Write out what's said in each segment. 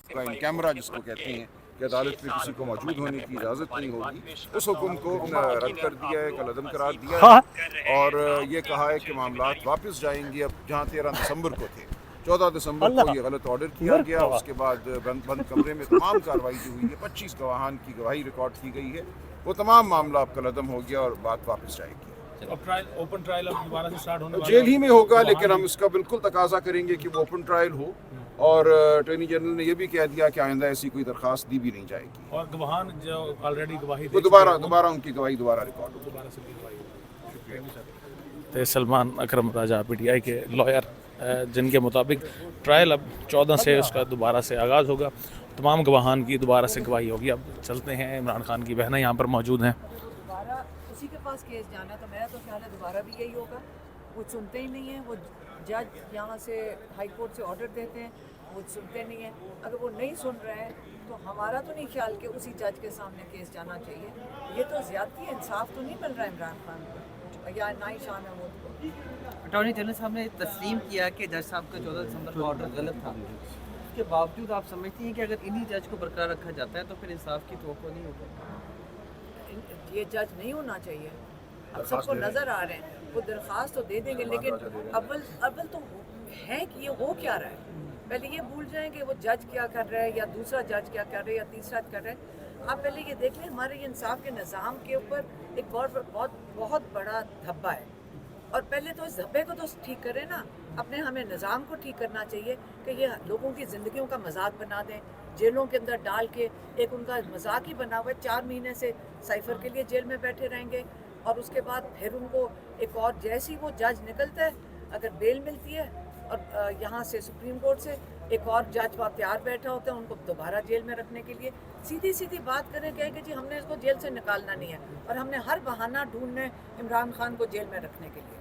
کا in camera जिसको कहते हैं कि अदालत में किसी को मौजूद होने की इजाज़त नहीं होगी, उस हुक्म को रद्द कर दिया है, कलअदम करार दिया है और ये कहा है कि मामलात वापस जाएंगे अब जहाँ 13 दिसंबर को थे। 14 दिसंबर को ये गलत ऑर्डर किया गया, उसके बाद बंद कमरे में तमाम कार्रवाई जो हुई है, 25 गवाहान की गवाही रिकॉर्ड की गई है, वो तमाम मामला अब कलअदम हो गया और बात वापस जाएगी। अब ट्रायल, ओपन ट्रायल अब दोबारा से स्टार्ट होने वाला जेल ही में होगा, लेकिन हम इसका बिल्कुल तकाजा करेंगे कि वो ओपन ट्रायल हो और अटॉर्नी जनरल ने यह भी कह दिया कि आइंदा ऐसी कोई दरखास्त दी भी नहीं जाएगी और गवाहान जो ऑलरेडी गवाही वो दोबारा उनकी गवाही दोबारा रिकॉर्ड हो। दोबारा से गवाही। तो सलमान अकरम राजा पीटीआई के लॉयर जिनके मुताबिक ट्रायल अब 14 से उसका दोबारा से आगाज़ होगा, तमाम गवाहान की दोबारा से गवाही होगी। अब चलते हैं, इमरान खान की बहनें यहाँ पर मौजूद हैं। दोबारा उसी के पास केस जाना, तो मेरा तो ख्याल है दोबारा भी यही होगा। वो सुनते ही नहीं है, वो जज यहाँ से हाई कोर्ट से ऑर्डर देते हैं, वो सुनते नहीं है। अगर वो नहीं सुन रहे हैं तो हमारा तो नहीं ख्याल कि उसी जज के सामने केस जाना चाहिए। ये तो ज़्यादती है, इंसाफ तो नहीं मिल रहा है इमरान खान को या ना ही शाह महमूद को। अटॉर्नी जनरल साहब ने तस्लीम किया कि जज साहब का 14 दिसंबर का ऑर्डर गलत था। उसके बावजूद आप समझती हैं कि अगर इन्हीं जज को बरकरार रखा जाता है तो फिर इंसाफ की तवक्को नहीं होगी? ये जज नहीं होना चाहिए। अब सबको नज़र आ रहे हैं, वो दरख्वास्त तो दे देंगे, लेकिन अव्वल तो है कि ये हो क्या रहा है। पहले ये भूल जाएं कि वो जज क्या कर रहा है या दूसरा जज क्या कर रहा है या तीसरा कर रहा है। आप पहले ये देख लें, हमारे इंसाफ के निज़ाम के ऊपर एक बहुत बड़ा धब्बा है, और पहले तो इस धब्बे को तो ठीक करें ना। अपने हमें निज़ाम को ठीक करना चाहिए कि ये लोगों की ज़िंदगियों का मजाक बना दें, जेलों के अंदर डाल के एक उनका मजाक ही बना हुआ है। 4 महीने से साइफर के लिए जेल में बैठे रहेंगे और उसके बाद फिर उनको एक और जैसी वो जज निकलता है, अगर बेल मिलती है और यहाँ से सुप्रीम कोर्ट से एक और जज वहाँ तैयार बैठा होता है उनको दोबारा जेल में रखने के लिए। सीधी सीधी बात करें, कहें कि जी हमने इसको जेल से निकालना नहीं है, और हमने हर बहाना ढूंढने इमरान खान को जेल में रखने के लिए।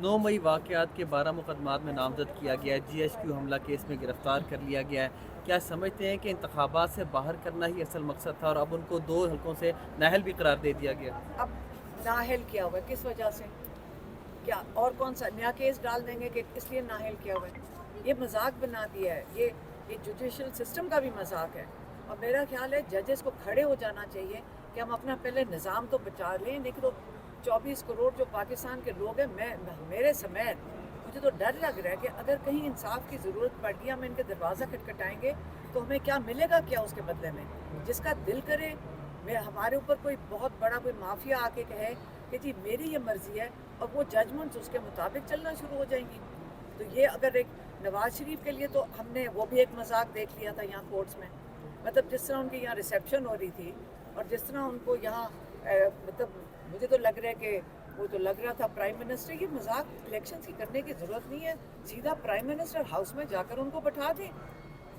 9 मई वाक़यात के 12 मुकदमात में नामजद किया गया है, GHQ हमला केस में गिरफ्तार कर लिया गया है। क्या समझते हैं कि इंतखाबात से बाहर करना ही असल मकसद था और अब उनको 2 हल्कों से नाअहल भी करार दे दिया गया? अब नाअहल किया हुआ है किस वजह से? क्या और कौन सा नया केस डाल देंगे कि इसलिए नाअहल किया हुआ है? ये मजाक बना दिया है, ये जुडिशल सिस्टम का भी मजाक है। और मेरा ख्याल है जजेस को खड़े हो जाना चाहिए कि हम अपना पहले निज़ाम तो बचा लें, लेकिन तो 24 करोड़ जो पाकिस्तान के लोग हैं, मेरे समेत मुझे तो डर लग रहा है कि अगर कहीं इंसाफ की ज़रूरत पड़ गई, हम इनके दरवाज़ा खटखटाएंगे तो हमें क्या मिलेगा, क्या उसके बदले में? जिसका दिल करे हमारे ऊपर कोई बहुत बड़ा कोई माफिया आके कहे कि जी मेरी ये मर्ज़ी है, और वो जजमेंट्स उसके मुताबिक चलना शुरू हो जाएंगी। तो ये अगर एक नवाज शरीफ के लिए तो हमने वो भी एक मजाक देख लिया था यहाँ कोर्ट्स में, मतलब जिस तरह उनकी यहाँ रिसेप्शन हो रही थी और जिस तरह उनको यहाँ मतलब मुझे तो लग रहा है कि वो तो लग रहा था प्राइम मिनिस्टर। ये मजाक इलेक्शन की करने की ज़रूरत नहीं है, सीधा प्राइम मिनिस्टर हाउस में जाकर उनको बैठा दें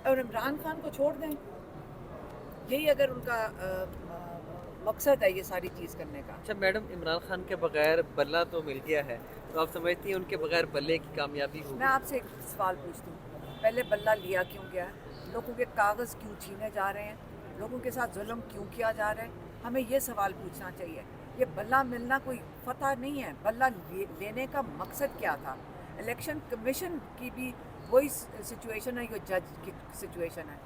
और इमरान खान को छोड़ दें। यही अगर उनका मकसद है ये सारी चीज़ करने का। अच्छा मैडम, इमरान खान के बगैर बल्ला तो मिल गया है, तो आप समझती हैं उनके बगैर बल्ले की कामयाबी होगी? मैं आपसे एक सवाल पूछती हूँ, पहले बल्ला लिया क्यों गया? लोगों के कागज़ क्यों छीने जा रहे हैं? लोगों के साथ जुल्म क्यों किया जा रहा है? हमें ये सवाल पूछना चाहिए। ये बल्ला मिलना कोई फतह नहीं है, बल्ला लेने का मकसद क्या था? इलेक्शन कमीशन की भी वही सिचुएशन है, ये जज की सिचुएशन है।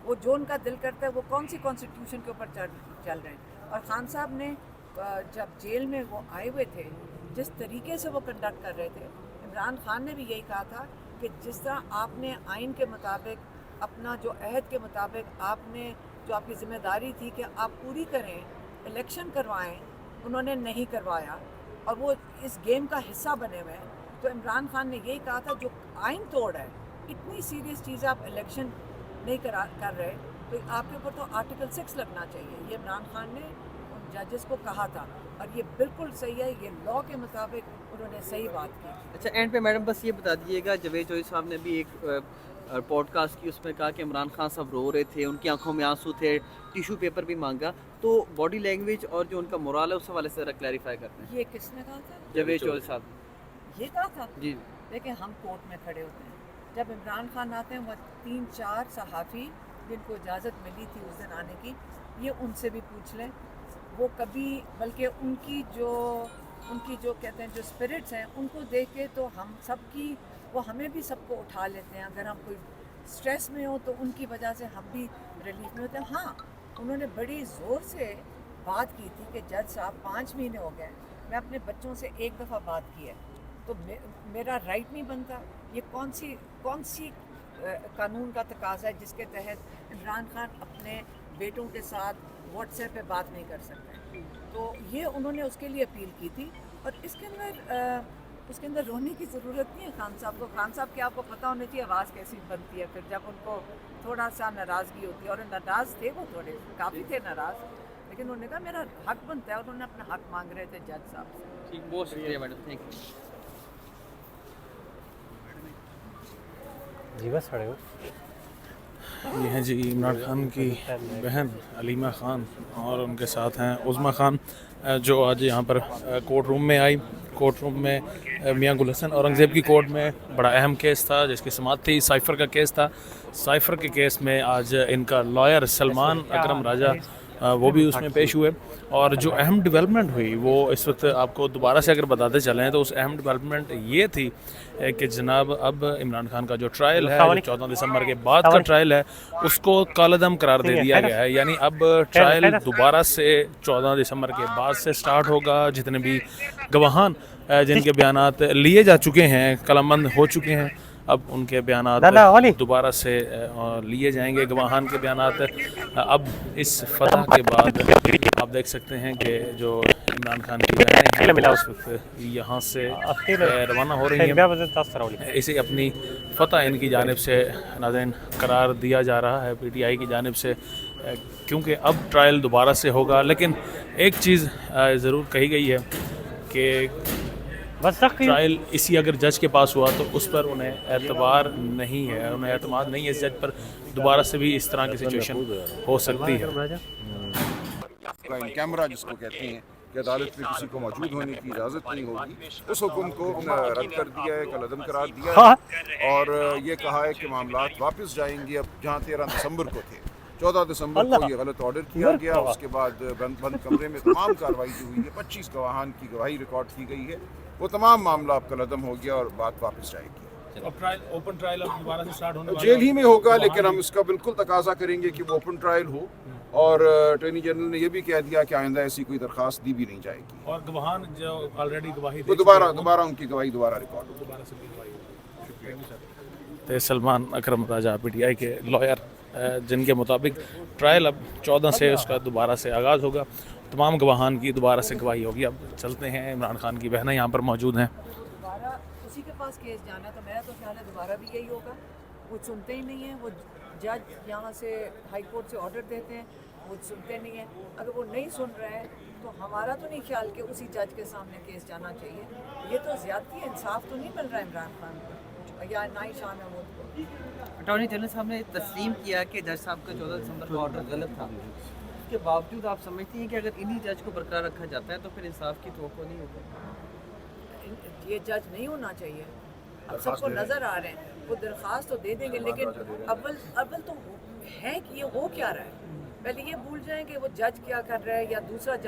वो जो उनका दिल करता है वो कौन सी कॉन्स्टिट्यूशन के ऊपर चल रहे हैं। और खान साहब ने जब जेल में वो आए हुए थे, जिस तरीके से वो कंडक्ट कर रहे थे, इमरान खान ने भी यही कहा था कि जिस तरह आपने आइन के मुताबिक, अपना जो अहद के मुताबिक आपने जो आपकी ज़िम्मेदारी थी कि आप पूरी करें, इलेक्शन करवाएं, उन्होंने नहीं करवाया और वो इस गेम का हिस्सा बने हुए हैं। तो इमरान खान ने यही कहा था जो आइन तोड़ है, इतनी सीरियस चीज़ आप इलेक्शन नहीं कर रहे, तो आपके ऊपर तो आर्टिकल 6 लगना चाहिए। ये इमरान खान ने उन जजेस को कहा था और ये बिल्कुल सही है, ये लॉ के मुताबिक उन्होंने सही बात की। अच्छा एंड पे मैडम बस ये बता दीजिएगा, जावेद चौधरी साहब ने भी एक पॉडकास्ट की, उसमें कहा कि इमरान खान साहब रो रहे थे, उनकी आंखों में आंसू थे, टिशू पेपर भी मांगा, तो बॉडी लैंग्वेज और जो उनका मोरल है उस हवाले से ज़रा क्लैरिफाई करते हैं। ये किसने कहा था? जावेद चौधरी साहब। ये कहा था? जी। लेकिन हम कोर्ट में खड़े होते हैं, जब इमरान खान आते हैं, वो 3-4 सहाफ़ी जिनको इजाज़त मिली थी उस दिन आने की, ये उनसे भी पूछ लें। वो कभी, बल्कि उनकी जो कहते हैं जो स्पिरिट्स हैं, उनको देख के तो हम सब की, वो हमें भी सबको उठा लेते हैं। अगर हम कोई स्ट्रेस में हो तो उनकी वजह से हम भी रिलीफ में होते हैं। हाँ, उन्होंने बड़ी ज़ोर से बात की थी कि जज साहब 5 महीने हो गए, मैं अपने बच्चों से एक दफ़ा बात की है तो मेरा राइट नहीं बनता। ये कौन सी कानून का तकाजा है जिसके तहत इमरान खान अपने बेटों के साथ व्हाट्सएप पे बात नहीं कर सकते। तो ये उन्होंने उसके लिए अपील की थी। और उसके अंदर रोने की ज़रूरत नहीं है खान साहब को। खान साहब के आपको पता होना चाहिए आवाज़ कैसी बनती है फिर जब उनको थोड़ा सा नाराज़गी होती है। और नाराज़ थे वो, थोड़े काफ़ी थे नाराज़, लेकिन उन्होंने कहा मेरा हक बनता है और उन्होंने अपना हक मांग रहे थे जज साहब से। ठीक, बहुत शुक्रिया मैडम, थैंक यू। जी बस खड़े हो। ये हैं जी इमरान खान की बहन अलीमा खान और उनके साथ हैं उज़्मा खान, जो आज यहाँ पर कोर्ट रूम में आई। कोर्ट रूम में मियां गुल हसन औरंगज़ेब की कोर्ट में बड़ा अहम केस था जिसकी समाअत थी। साइफ़र का केस था। साइफ़र के केस में आज इनका लॉयर सलमान अकरम राजा वो भी उसमें पेश हुए। और जो अहम डेवलपमेंट हुई वो इस वक्त आपको दोबारा से अगर बताते चलें तो उस अहम डेवलपमेंट ये थी कि जनाब अब इमरान खान का जो ट्रायल है, जो 14 दिसंबर के बाद का ट्रायल है, उसको कालअदम करार दे दिया गया है। यानी अब ट्रायल दोबारा से 14 दिसंबर के बाद से स्टार्ट होगा। जितने भी गवाहान जिनके बयानात लिए जा चुके हैं, कलमबंद हो चुके हैं, अब उनके बयानात दोबारा से लिए जाएंगे। गवाहान के बयानात अब इस फतह के बाद आप देख सकते हैं कि जो इमरान खान की बहनें हैं उस वक्त यहाँ से रवाना हो रही हैं। इसे अपनी फतह इनकी जानिब से नाज़रीन करार दिया जा रहा है PTI की जानिब से, क्योंकि अब ट्रायल दोबारा से होगा। लेकिन एक चीज़ ज़रूर कही गई है कि ट्रायल इसी अगर जज के पास हुआ तो उस पर उन्हें एतबार नहीं है, उन्हें एतमाद नहीं है इस जज पर। दोबारा से भी इस तरह की सिचुएशन हो सकती है। कैमरा जिसको कहते हैं कि अदालत में किसी को मौजूद होने की इजाज़त नहीं होगी, उस हुक्म को रद्द कर दिया है, कलअदम करार दिया है। और ये कहा है कि मामलात वापस जाएंगे अब जहाँ 13 दिसंबर को थे। 14 दिसंबर को ये गलत ऑर्डर किया गया। उसके बाद बंद कमरे में तमाम कार्रवाई जो हुई है, 25 गवाहान की गवाही रिकॉर्ड की गई है, वो तमाम मामला अब कलअदम हो गया और बात वापस जाएगी। अब ट्रायल, ओपन ट्रायल अब दोबारा से स्टार्ट होने वाला जेल ही में होगा, लेकिन हम इसका बिल्कुल तकाजा करेंगे कि वो ओपन ट्रायल हो। और अटॉर्नी जनरल ने यह भी कह दिया कि आइंदा ऐसी कोई दरख्वास्त दी भी नहीं जाएगी। और गवाहान जो ऑलरेडी गवाही वो दोबारा उनकी गवाही दोबारा रिकॉर्ड होगी। दोबारा से गवाही होगी। तो सलमान अकरम राजा PTI के लॉयर, जिनके मुताबिक ट्रायल अब 14 से उसका दोबारा से आगाज़ होगा। तमाम गवाहान की दोबारा से गवाही होगी। अब चलते हैं, इमरान खान की बहनें यहाँ पर मौजूद हैं। दोबारा उसी के पास केस जाना है तो मेरा तो ख्याल है दोबारा भी यही होगा। वो सुनते ही नहीं है। वो जज यहाँ से हाई कोर्ट से ऑर्डर देते हैं, वो सुनते नहीं है। अगर वो नहीं सुन रहे हैं तो हमारा तो नहीं ख्याल कि उसी जज के सामने केस जाना चाहिए। ये तो ज़्यादती है, इंसाफ तो नहीं मिल रहा है इमरान खान को या ना ही शाह महमूद को। अटॉर्नी जनरल साहब ने तस्लीम किया कि जज साहब का 14 दिसंबर का ऑर्डर गलत था। उसके बावजूद आप समझती हैं कि अगर इन्हीं जज को बरकरार रखा जाता है तो फिर इंसाफ की तवक्को नहीं होगी? ये जज नहीं होना चाहिए। अब सबको नज़र आ रहे हैं, वो दरख्वास्त तो दे देंगे, लेकिन अव्वल तो है कि ये हो क्या रहा है। पहले ये भूल जाएं कि वो जज क्या कर रहा है या दूसरा जज